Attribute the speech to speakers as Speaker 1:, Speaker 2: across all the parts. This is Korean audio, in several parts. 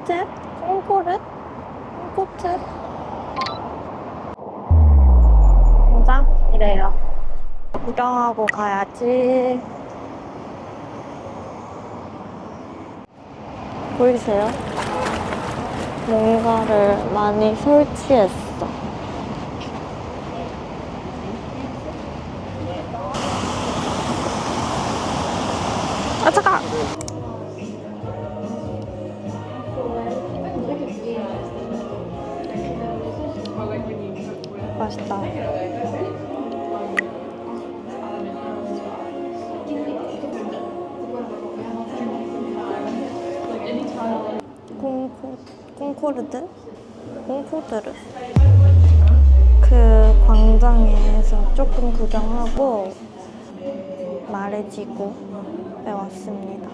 Speaker 1: 콩코트? 콩코르? 콩코트? 공장? 이래요. 구경하고 가야지. 보이세요? 뭔가를 많이 설치했어. 아, 잠깐! 맛있다. 콩코르드? 콩코드르. 그 광장에서 조금 구경하고 마레지고에 왔습니다.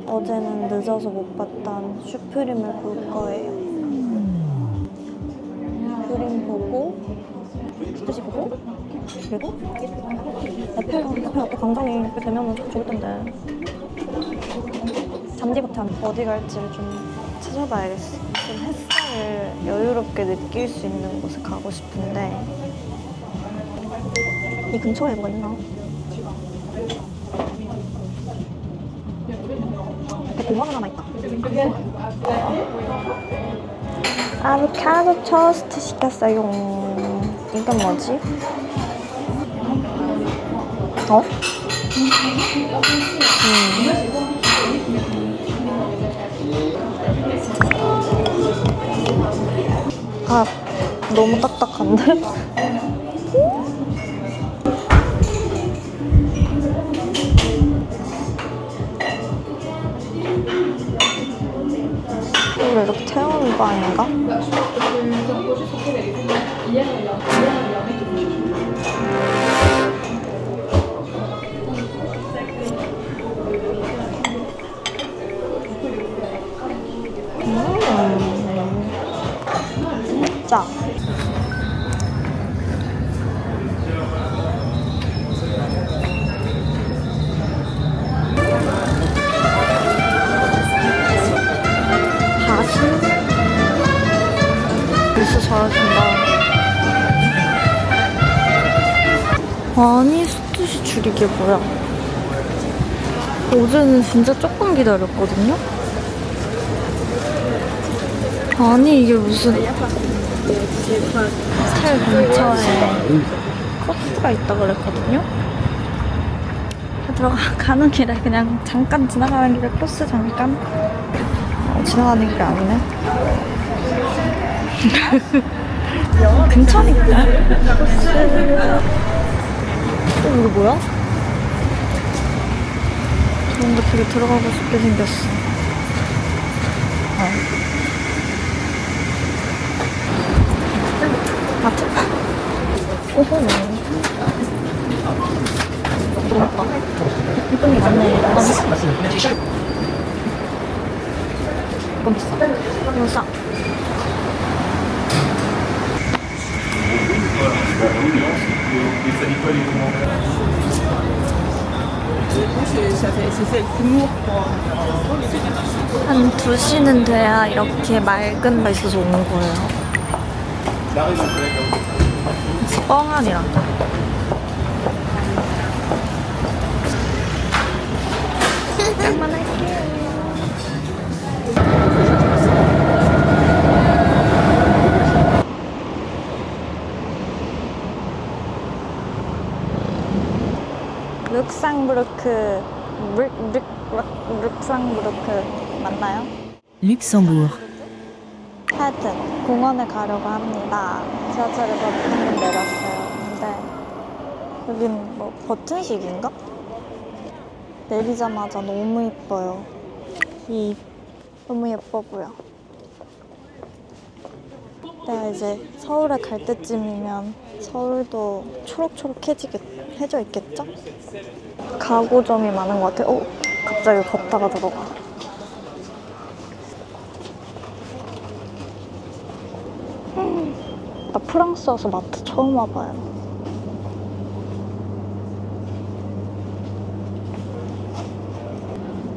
Speaker 1: 어제는 늦어서 못 봤던 슈프림을 볼 거예요. 슈프림 보고, 스시 보고, 그리고 에펠탑 또 광장에 이렇게 되면 좋을 텐데. 잔디부터 어디 갈지를 좀 찾아봐야겠어. 좀 햇살을 여유롭게 느낄 수 있는 곳에 가고 싶은데 이 근처에 뭐가 있나? 공원 하나 있다. 아보카도 토스트 시켰어요. 이건 뭐지? 어? 아, 너무 딱딱한데? 이걸 이렇게 태우는 거 아닌가? 자. 다시? 진짜 잘하신다. 아니, 스투시 줄 이게 뭐야? 어제는 진짜 조금 기다렸거든요? 아니, 이게 무슨 스타일 근처에 코스가 있다 그랬거든요? 가는 길에 그냥 잠깐 지나가는 길에 코스 잠깐 지나가는 길이 아니네. 근처니까 코스. 이거 뭐야? 뭔가 되게 들어가고 싶게 생겼어. 마트? 오호. 부럽다. 이쁜 게 많네. 이건 비싸. 이건 싸. 한 2시는 돼야 이렇게 맑은 거 있어서 오는 거예요. 뻥아니라. 짱만 할게요. 룩상부르크 룩상부르크 맞나요?
Speaker 2: Luxembourg.
Speaker 1: 하여튼 공원에 가려고 합니다. 지하철에서 방금 내렸어요. 근데 여긴 뭐 버튼식인가? 내리자마자 너무 예뻐요. 이 너무 예뻐 보여. 내가 이제 서울에 갈 때쯤이면 서울도 초록초록해져 있겠죠? 가구점이 많은 것 같아요. 갑자기 걷다가 들어가. 나 프랑스 와서 마트 처음 와봐요.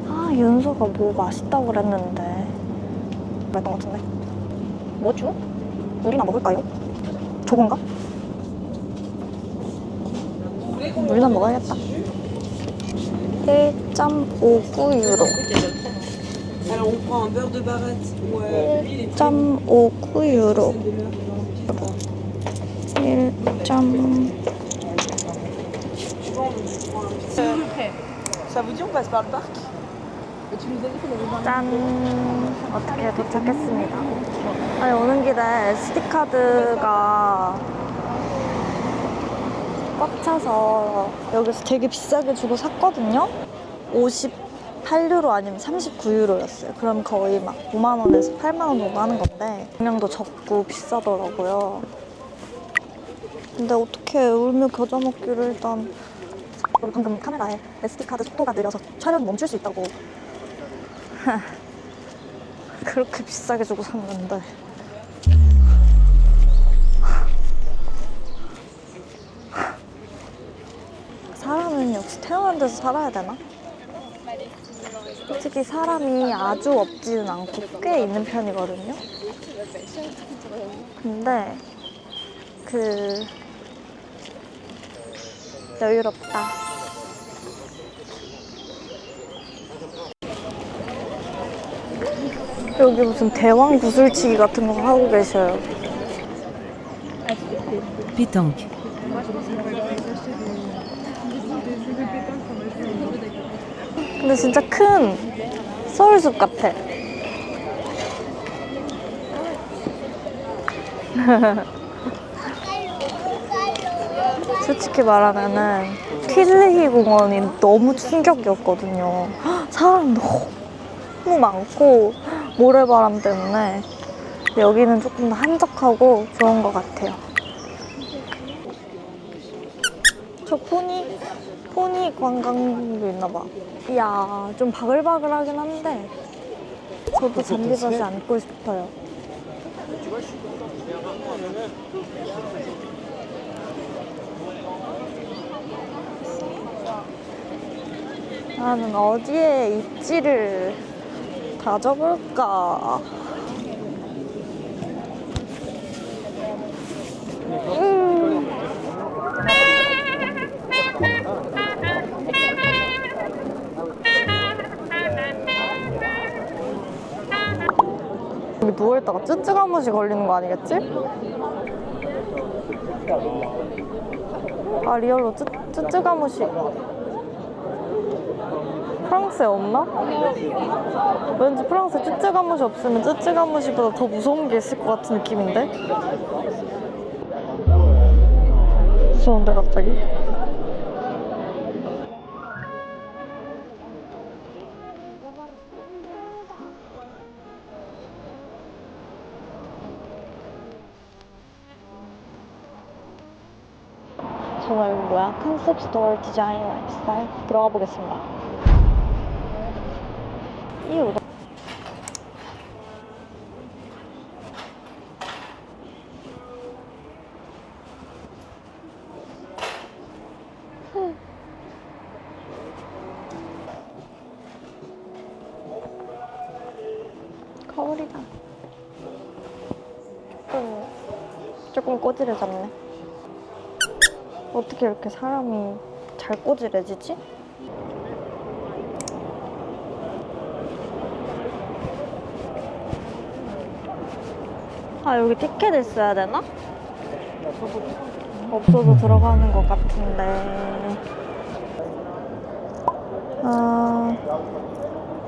Speaker 1: 아, 윤서가 뭐 맛있다고 그랬는데 것 같은데. 뭐죠? 우리나 먹을까요? 저건가? 우리나 먹어야겠다. 1.59유로. 1.59유로. 1. 짠! 어떻게 도착했습니다. 아니, 오는 길에 SD카드가 꽉 차서 여기서 되게 비싸게 주고 샀거든요? 58유로 아니면 39유로였어요. 그럼 거의 막 5만원에서 8만원 정도 하는 건데 용량도 적고 비싸더라고요. 근데 어떻게 울며 겨자 먹기를 일단 방금 카메라에 SD카드 속도가 느려서 촬영이 멈출 수 있다고 그렇게 비싸게 주고 샀는데 사람은 역시 태어난 데서 살아야 되나? 솔직히 사람이 아주 없지는 않고 꽤 있는 편이거든요. 근데 여유롭다. 여기 무슨 대왕 구슬치기 같은 거 하고 계셔요.
Speaker 2: Pétanque.
Speaker 1: 근데 진짜 큰 서울숲 같아. 솔직히 말하면은 틸리히 공원이 너무 충격이었거든요. 사람 너무 많고 모래바람 때문에. 근데 여기는 조금 더 한적하고 좋은 것 같아요. 저 포니 관광도 있나봐. 이야, 좀 바글바글하긴 한데 저도 잔디밭에 앉고 싶어요. 나는 어디에 입지를 다져볼까? 여기 누워있다가 쯔쯔가무시 걸리는 거 아니겠지? 아, 리얼로 쯔쯔가무시. 프랑스에 없나? 왠지 프랑스에 쯔쯔가무시 없으면 쯔쯔가무시보다 더 무서운 게 있을 것 같은 느낌인데? 무서운데 갑자기? 저는 여기 뭐야? 컨셉 스토어 디자인 라이프스타일 들어가 보겠습니다. 이거 거울이다. 조금 꼬질해졌네. 어떻게 이렇게 사람이 잘 꼬질해지지? 아, 여기 티켓 있어야 되나? 없어도 들어가는 것 같은데.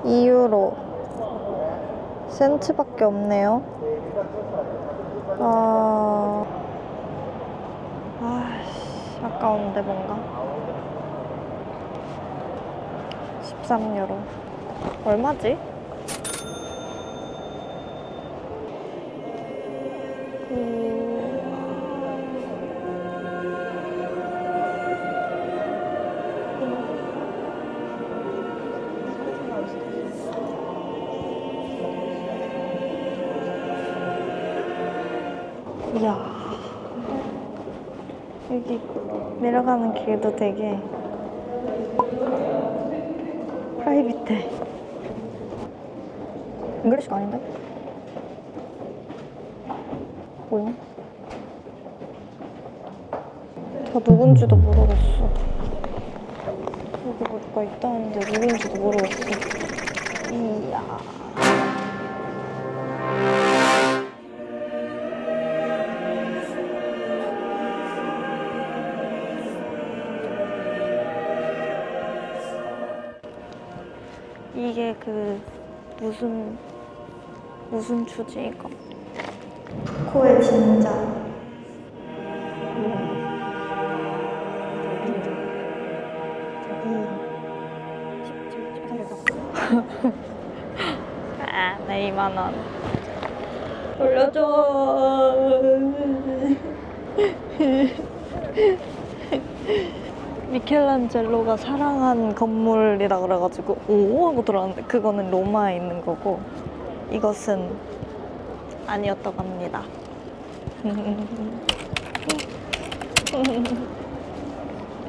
Speaker 1: 2유로. 센트밖에 없네요. 아이씨, 아까운데 뭔가. 13유로. 얼마지? 이야, 여기 내려가는 길도 되게 프라이빗해. 잉글리시가 아닌데? 보임. 다 누군지도 모르겠어. 여기 뭐가 있다는데 누군지도 모르겠어. 이야. 이게 그 무슨 추지 이거? 코의 진자. 아, 네 2만 원. 돌려줘. 미켈란젤로가 사랑한 건물이라 그래가지고 오 하고 들어왔는데 그거는 로마에 있는 거고 이것은 아니었다고 합니다.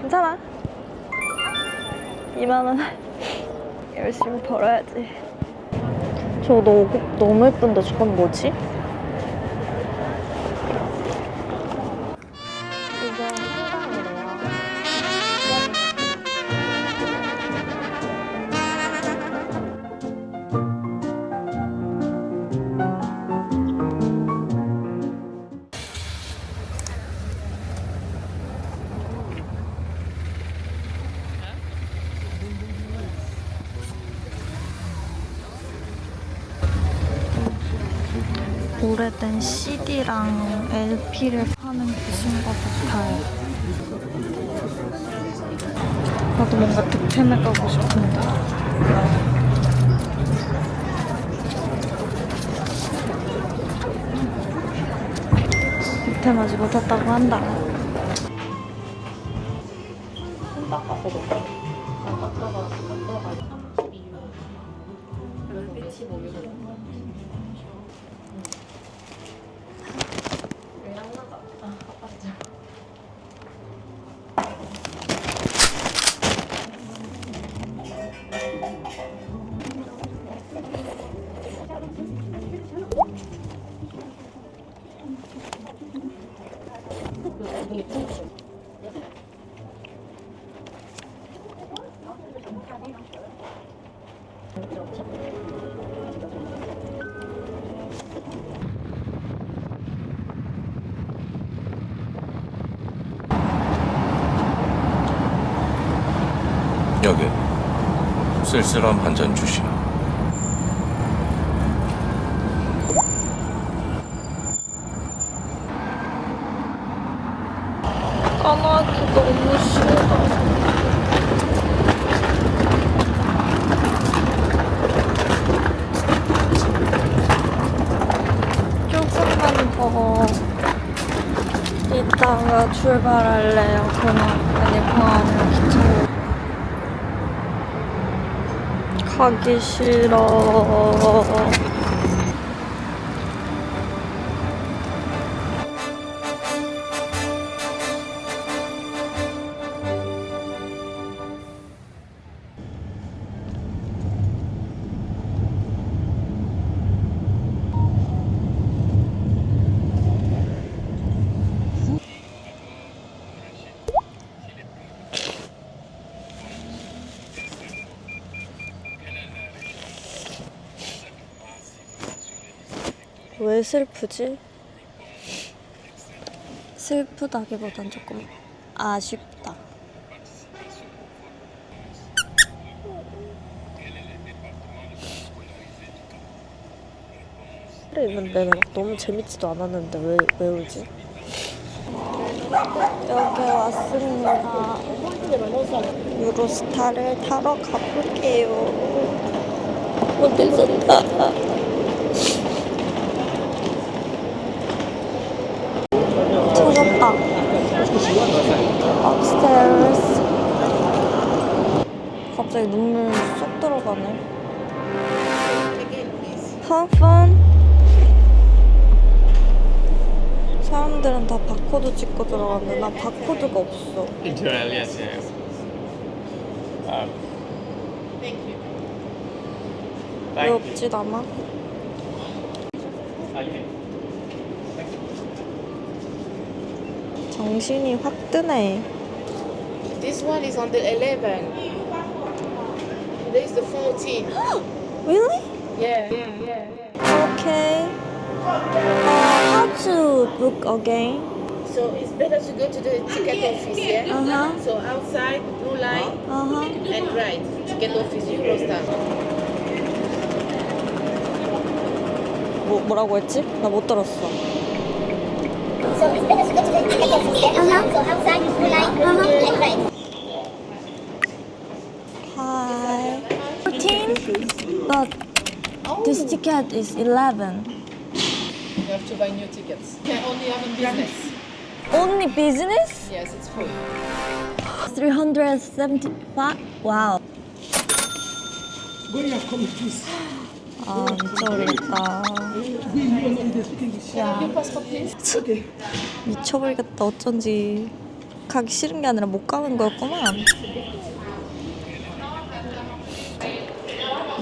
Speaker 1: 괜찮아. 2만 원 열심히 벌어야지. 저거 너무 예쁜데 저건 뭐지? 이게 한강이래요. 오래된 CD랑 LP를 파는 곳인 것 같아요. 나도 뭔가 득템해 가고 싶은데. 득템하지 못했다고 한다.
Speaker 2: 여기 쓸쓸한 한 잔 주시오.
Speaker 1: 까마귀 너무 싫어. 조금만 더 이따가 출발할래요. 공항을 귀찮아. 가기 싫어. 왜 슬프지? 슬프다기보단 조금 아쉽다.
Speaker 3: 있는데 막 너무 재밌지도 않았는데 왜 울지?
Speaker 1: 여기 왔습니다. 유로스타를 타러 가볼게요. 어디서 타? 찾았다. upstairs. 갑자기 눈물 쏙 들어가네. Have fun. 사람들은 다 바코드 찍고 들어갔는데 난 바코드가 없어.
Speaker 4: Internal, yes, yes.
Speaker 1: 왜 없지 나만?
Speaker 4: Okay.
Speaker 1: 정신이 확 뜨네.
Speaker 4: This one is on the 11. There is the 14.
Speaker 1: Really?
Speaker 4: Yeah.
Speaker 1: Okay. How to book again?
Speaker 4: So it's better to go to the ticket office, yeah?
Speaker 1: Uh-huh.
Speaker 4: So outside, blue line,
Speaker 1: Uh-huh.
Speaker 4: and right. Ticket office, Eurostar.
Speaker 1: 뭐라고 했지? 나 못 들었어.
Speaker 5: So it's better to go to the ticket office, yeah? So outside, blue line, and right.
Speaker 1: Hi. 14? But this ticket is 11.
Speaker 4: You have to buy new tickets. You can only have in business.
Speaker 1: Only business?
Speaker 4: Yes, it's full.
Speaker 1: 375? Wow. 아, 미쳐버리겠다. 야,
Speaker 4: Your passport, please.
Speaker 1: 미쳐버리겠다. 어쩐지 가기 싫은 게 아니라 못 가는 거였구만.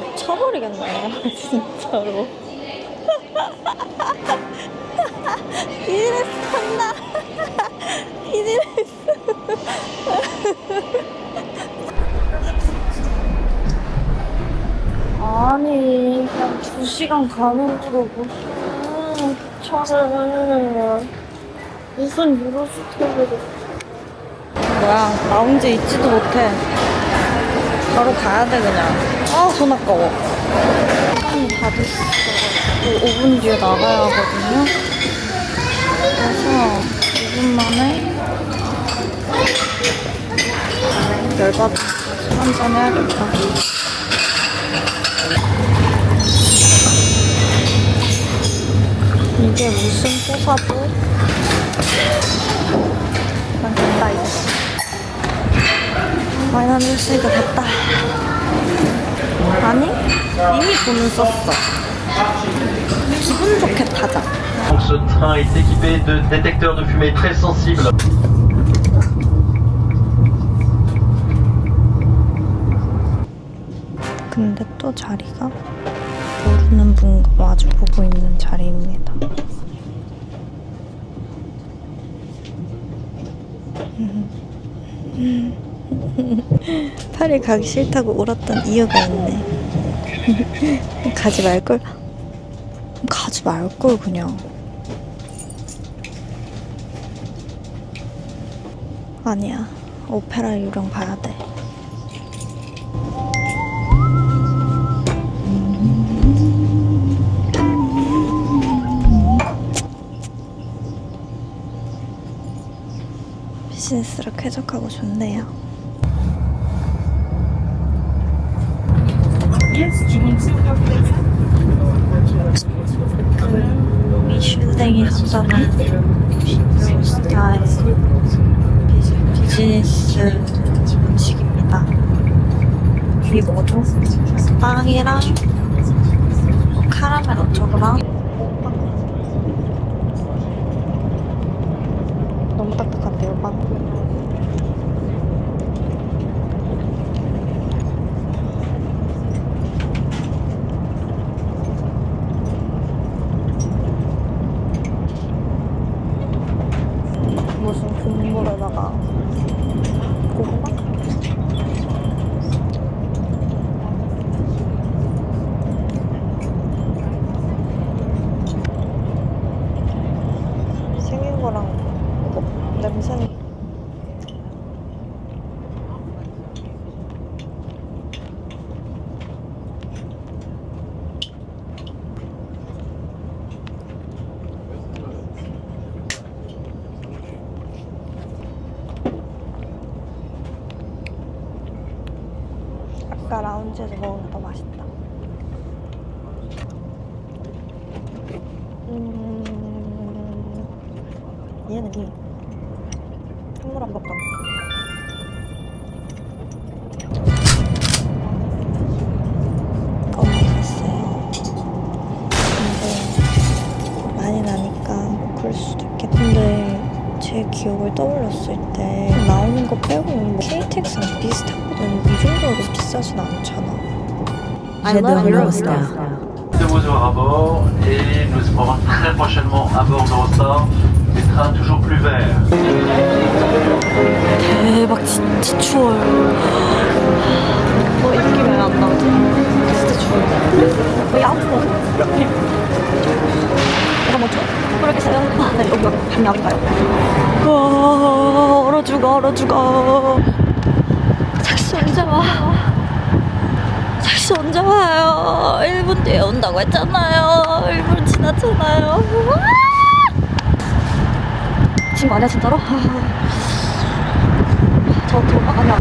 Speaker 1: 미쳐버리겠네, 진짜로. 비즈니스 한다. 비즈니스. 아니, 그냥 2시간 가는 거로 무슨 차를 무슨 유로스토리를 뭐야, 나 혼자 있지도 못해. 바로 가야 돼 그냥. 아, 손 아까워. 시간이 다 됐어. 5분 뒤에 나가야 하거든요. 그래서 5분 만에 열받아. 술 한잔 해야겠다. 이게 무슨 포사도? 난 된다 이제. 많이 했으니까 됐다. 아니? 이미 돈은 썼어. 기분 좋게 타자.
Speaker 6: Donc ce train est équipé de détecteurs de fumée très sensibles.
Speaker 1: 근데 또 자리가 모르는 분과 마주보고 있는 자리입니다. 파리 가기 싫다고 울었던 이유가 있네. 가지 말걸. 가지 말걸 그냥. 아니야. 오페라 유령 봐야 돼. 비즈니스로 쾌적하고 좋네요. 미슐랭이 한다는 스타일 비즈니스 음식입니다. 이게 뭐죠? 빵이랑 카라멜 어쩌고랑 너무 딱딱한데요, 빵? 무슨 국물에다가 고구마? 생긴 거랑 냄새는 아까 라운지에서 먹은 게 더 맛있다. 얘는 이 생물 한복권. 너무 맛있어요. 근데 많이 나니까 뭐 그럴 수도 있겠는데 제 기억을 떠올렸을 때 나오는 거 빼고는 뭐 KTX랑 비슷하거든. 이 정도로 비싸진 않잖아.
Speaker 7: J'adore Eurostar.
Speaker 6: De vos heures à bord et nous espérons très prochainement à bord d'Eurostar Des trains toujours plus verts.
Speaker 1: 대박, 진짜 추워요. 입기 왜 안 나오지? 진짜 추워요. 왜 아프고? 내가 먼저 모르겠어요. 네, 여기 밤이 아파요. 와, 얼어 죽어. 택시 언제 와? 택시 언제 와요? 1분 뒤에 온다고 했잖아요. 1분 지났잖아요. 친구 아니야 진짜로? 저 아니야.